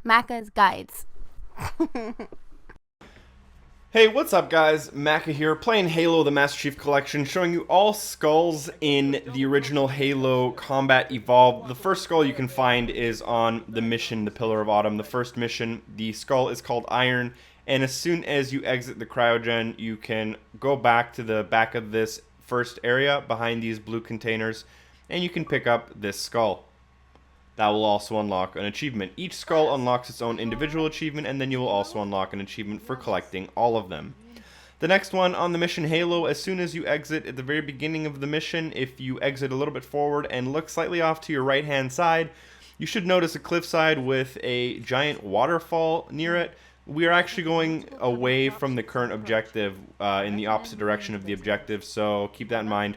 Macca's Guides. Hey, what's up guys? Macca here, playing Halo the Master Chief Collection, showing you all skulls in the original Halo Combat Evolved. The first skull you can find is on the mission, the Pillar of Autumn. The first mission, the skull is called Iron, and as soon as you exit the cryogen, you can go back to the back of this first area behind these blue containers, and you can pick up this skull. That will also unlock an achievement. Each skull unlocks its own individual achievement, and then you will also unlock an achievement for collecting all of them. The next one on the mission Halo, as soon as you exit at the very beginning of the mission, if you exit a little bit forward and look slightly off to your right hand side, you should notice a cliffside with a giant waterfall near it. We are actually going away from the current objective in the opposite direction of the objective, so keep that in mind.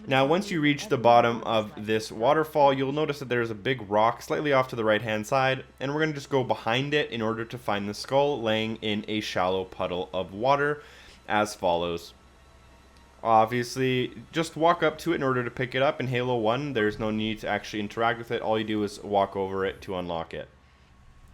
Now, once you reach the bottom of this waterfall, you'll notice that there's a big rock slightly off to the right-hand side, and we're going to just go behind it in order to find the skull laying in a shallow puddle of water as follows. Obviously, just walk up to it in order to pick it up. In Halo 1, there's no need to actually interact with it. All you do is walk over it to unlock it.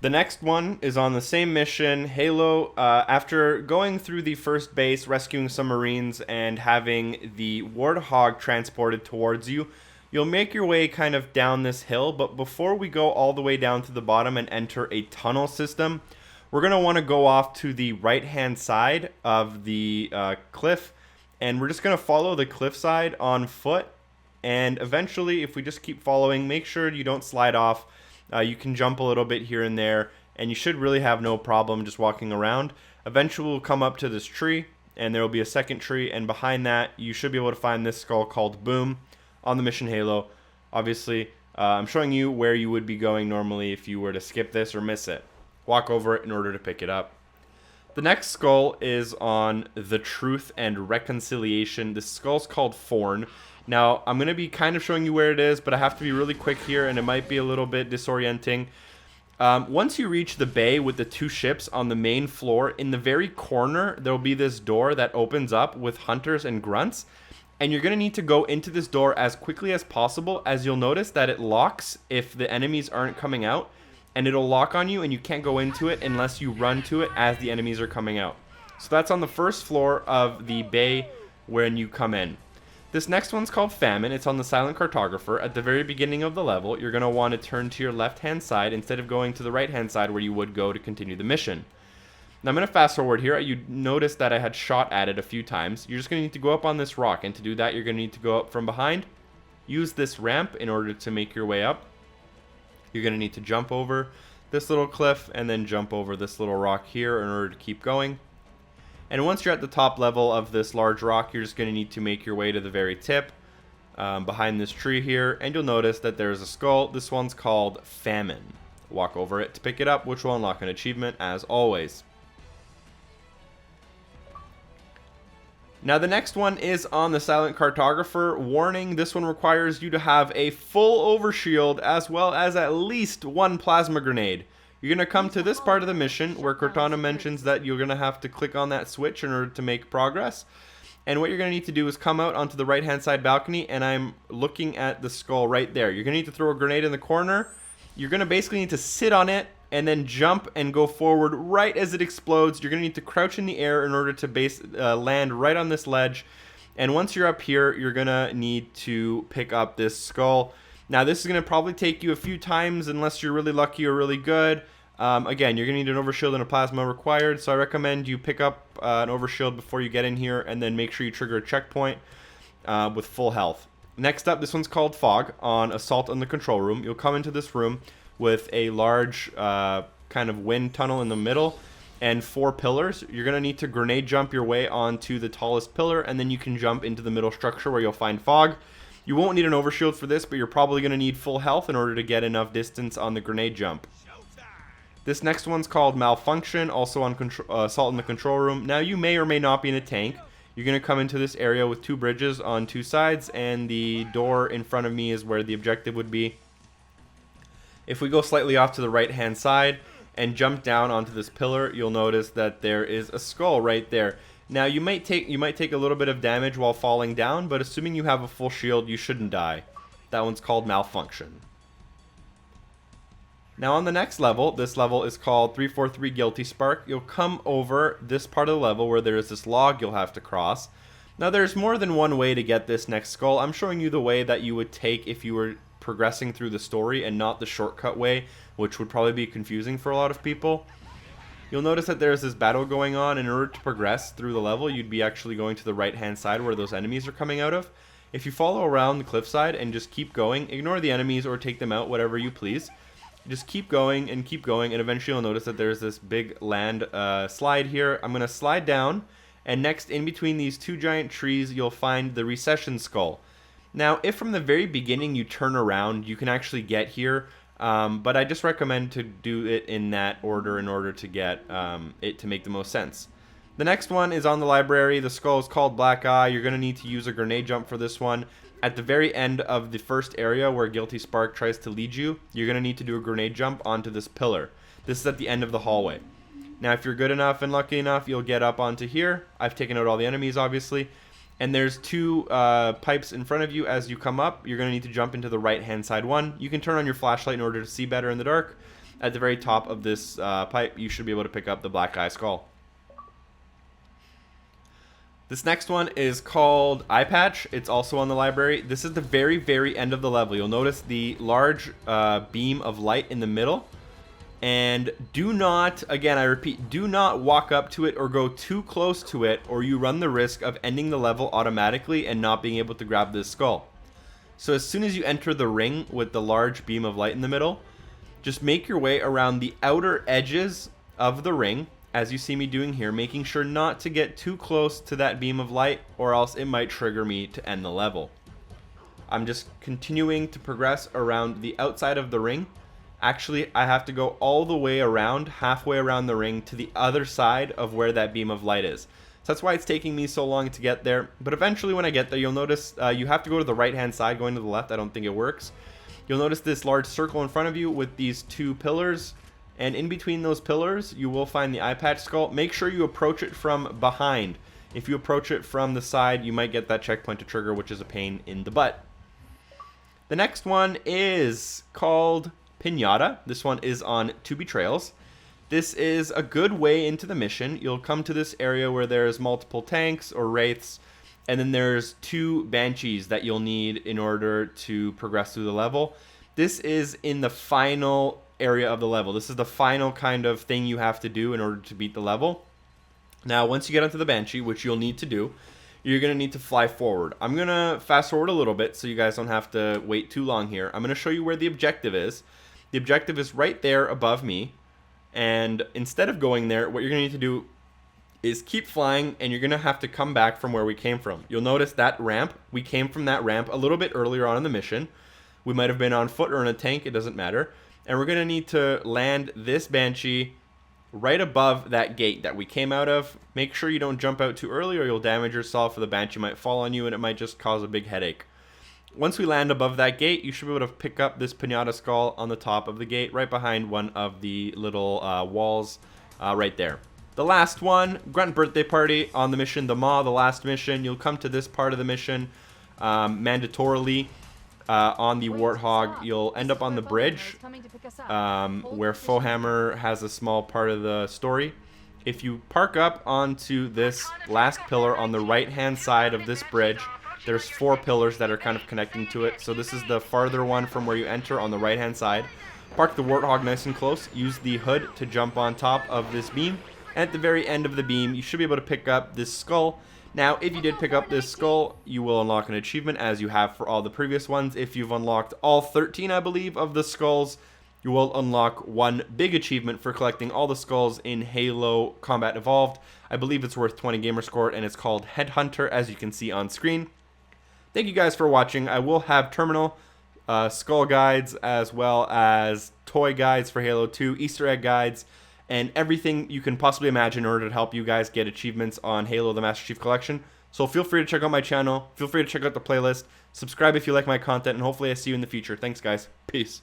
The next one is on the same mission, Halo. After going through the first base, rescuing some Marines, and having the Warthog transported towards you, you'll make your way kind of down this hill, but before we go all the way down to the bottom and enter a tunnel system, we're going to want to go off to the right-hand side of the cliff, and we're just going to follow the cliffside on foot, and eventually, if we just keep following, make sure you don't slide off. You can jump a little bit here and there, and you should really have no problem just walking around. Eventually, we'll come up to this tree, and there will be a second tree, and behind that, you should be able to find this skull called Boom on the mission Halo. Obviously, I'm showing you where you would be going normally if you were to skip this or miss it. Walk over it in order to pick it up. The next skull is on the Truth and Reconciliation. This skull's called Forn. Now, I'm going to be kind of showing you where it is, but I have to be really quick here, and it might be a little bit disorienting. Once you reach the bay with the two ships on the main floor, in the very corner, there will be this door that opens up with hunters and grunts, and you're going to need to go into this door as quickly as possible, as you'll notice that it locks if the enemies aren't coming out, and it'll lock on you, and you can't go into it unless you run to it as the enemies are coming out. So that's on the first floor of the bay when you come in. This next one's called Famine. It's on the Silent Cartographer. At the very beginning of the level, you're going to want to turn to your left-hand side instead of going to the right-hand side where you would go to continue the mission. Now, I'm going to fast forward here. You notice that I had shot at it a few times. You're just going to need to go up on this rock, and to do that, you're going to need to go up from behind. Use this ramp in order to make your way up. You're going to need to jump over this little cliff and then jump over this little rock here in order to keep going. And once you're at the top level of this large rock, you're just going to need to make your way to the very tip behind this tree here. And you'll notice that there's a skull. This one's called Famine. Walk over it to pick it up, which will unlock an achievement as always. Now the next one is on the Silent Cartographer. Warning, this one requires you to have a full overshield as well as at least one plasma grenade. You're going to come to this part of the mission where Cortana mentions that you're going to have to click on that switch in order to make progress. And what you're going to need to do is come out onto the right-hand side balcony, and I'm looking at the skull right there. You're going to need to throw a grenade in the corner. You're going to basically need to sit on it and then jump and go forward right as it explodes. You're going to need to crouch in the air in order to land right on this ledge. And once you're up here, you're going to need to pick up this skull. Now, this is going to probably take you a few times unless you're really lucky or really good. Again, you're going to need an overshield and a plasma required, so I recommend you pick up an overshield before you get in here, and then make sure you trigger a checkpoint with full health. Next up, this one's called Fog on Assault on the Control Room. You'll come into this room with a large kind of wind tunnel in the middle and 4 pillars. You're going to need to grenade jump your way onto the tallest pillar, and then you can jump into the middle structure where you'll find Fog. You won't need an overshield for this, but you're probably going to need full health in order to get enough distance on the grenade jump. This next one's called Malfunction, also on Assault in the Control Room. Now, you may or may not be in a tank. You're going to come into this area with 2 bridges on 2 sides, and the door in front of me is where the objective would be. If we go slightly off to the right-hand side and jump down onto this pillar, you'll notice that there is a skull right there. Now, you might take a little bit of damage while falling down, but assuming you have a full shield, you shouldn't die. That one's called Malfunction. Now on the next level, this level is called 343 Guilty Spark. You'll come over this part of the level where there is this log you'll have to cross. Now there's more than one way to get this next skull. I'm showing you the way that you would take if you were progressing through the story and not the shortcut way, which would probably be confusing for a lot of people. You'll notice that there's this battle going on. In order to progress through the level, you'd be actually going to the right hand side where those enemies are coming out of. If you follow around the cliffside and just keep going, ignore the enemies or take them out, whatever you please. Just keep going, and eventually you'll notice that there's this big land slide here. I'm going to slide down, and next in between these two giant trees, you'll find the Recession skull. Now, if from the very beginning you turn around, you can actually get here, but I just recommend to do it in that order in order to get it to make the most sense. The next one is on the library. The skull is called Black Eye. You're going to need to use a grenade jump for this one. At the very end of the first area where Guilty Spark tries to lead you, you're going to need to do a grenade jump onto this pillar. This is at the end of the hallway. Now, if you're good enough and lucky enough, you'll get up onto here. I've taken out all the enemies, obviously. And there's two pipes in front of you as you come up. You're going to need to jump into the right-hand side one. You can turn on your flashlight in order to see better in the dark. At the very top of this pipe, you should be able to pick up the Black Eye skull. This next one is called Eye Patch. It's also on the library. This is the very, very end of the level. You'll notice the large beam of light in the middle. And do not, again, I repeat, do not walk up to it or go too close to it, or you run the risk of ending the level automatically and not being able to grab this skull. So as soon as you enter the ring with the large beam of light in the middle, just make your way around the outer edges of the ring, as you see me doing here, making sure not to get too close to that beam of light, or else it might trigger me to end the level. I'm just continuing to progress around the outside of the ring. Actually, I have to go all the way around, halfway around the ring, to the other side of where that beam of light is. So that's why it's taking me so long to get there. But eventually when I get there, you'll notice you have to go to the right-hand side. Going to the left, I don't think it works. You'll notice this large circle in front of you with these two pillars. And in between those pillars, you will find the Eye Patch skull. Make sure you approach it from behind. If you approach it from the side, you might get that checkpoint to trigger, which is a pain in the butt. The next one is called Pinata. This one is on 2 Betrayals. This is a good way into the mission. You'll come to this area where there's multiple tanks or wraiths, and then there's 2 banshees that you'll need in order to progress through the level. This is in the final area of the level. This is the final kind of thing you have to do in order to beat the level. Now, once you get onto the banshee, which you'll need to do, you're going to need to fly forward. I'm going to fast forward a little bit so you guys don't have to wait too long here. I'm going to show you where the objective is. The objective is right there above me. And instead of going there, what you're going to need to do is keep flying, and you're going to have to come back from where we came from. You'll notice that ramp. We came from that ramp a little bit earlier on in the mission. We might have been on foot or in a tank. It doesn't matter. And we're going to need to land this banshee right above that gate that we came out of. Make sure you don't jump out too early or you'll damage yourself, or the banshee might fall on you and it might just cause a big headache. Once we land above that gate, you should be able to pick up this Pinata skull on the top of the gate, right behind one of the little walls right there. The last one, Grunt birthday party on the mission, the Maw, the last mission. You'll come to this part of the mission mandatorily. On the Warthog, you'll end up on the bridge where Fohammer has a small part of the story. If you park up onto this last pillar on the right-hand side of this bridge, there's 4 pillars that are kind of connecting to it. So this is the farther one from where you enter on the right-hand side. Park the Warthog nice and close. Use the hood to jump on top of this beam. And at the very end of the beam, you should be able to pick up this skull. Now, if you did pick up this skull, you will unlock an achievement, as you have for all the previous ones. If you've unlocked all 13, I believe, of the skulls, you will unlock one big achievement for collecting all the skulls in Halo Combat Evolved. I believe it's worth 20 gamer score, and it's called Headhunter, as you can see on screen. Thank you guys for watching. I will have terminal skull guides, as well as toy guides for Halo 2, Easter egg guides, and everything you can possibly imagine in order to help you guys get achievements on Halo the Master Chief Collection. So feel free to check out my channel, feel free to check out the playlist, subscribe if you like my content, and hopefully I see you in the future. Thanks guys, peace.